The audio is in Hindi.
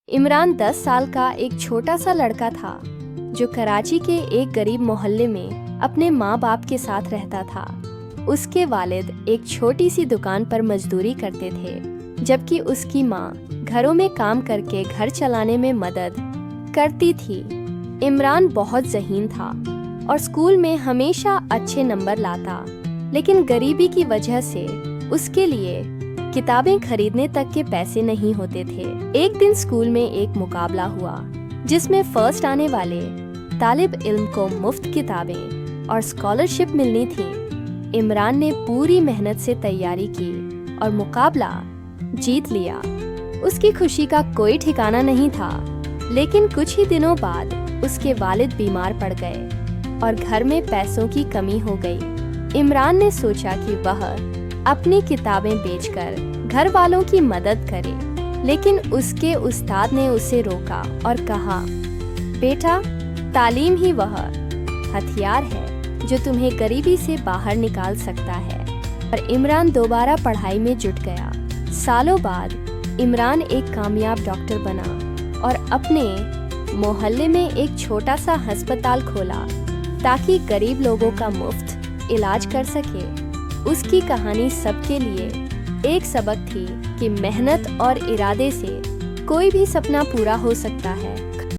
इमरान 10 साल का एक छोटा सा लड़का था जो कराची के एक गरीब मोहल्ले में अपने माँ बाप के साथ रहता था। उसके वालिद एक छोटी सी दुकान पर मजदूरी करते थे, जबकि उसकी माँ घरों में काम करके घर चलाने में मदद करती थी। इमरान बहुत ज़हीन था और स्कूल में हमेशा अच्छे नंबर लाता, लेकिन गरीबी की वजह से उसके लिए किताबें खरीदने तक के पैसे नहीं होते थे। एक दिन स्कूल में एक मुकाबला हुआ जिसमें फर्स्ट आने वाले तालिब इल्म को मुफ्त किताबें और स्कॉलरशिप मिलनी थी। इमरान ने पूरी मेहनत से तैयारी की और मुकाबला जीत लिया। उसकी खुशी का कोई ठिकाना नहीं था, लेकिन कुछ ही दिनों बाद उसके वालिद बीमार पड़ गए और घर में पैसों की कमी हो गई। इमरान ने सोचा कि वह अपनी किताबें बेचकर घर वालों की मदद करे, लेकिन उसके उस्ताद ने उसे रोका और कहा, बेटा, तालीम ही वह हथियार है जो तुम्हें गरीबी से बाहर निकाल सकता है। और इमरान दोबारा पढ़ाई में जुट गया। सालों बाद इमरान एक कामयाब डॉक्टर बना और अपने मोहल्ले में एक छोटा सा अस्पताल खोला ताकि गरीब लोगों का मुफ्त इलाज कर सके। उसकी कहानी सबके लिए एक सबक थी कि मेहनत और इरादे से कोई भी सपना पूरा हो सकता है।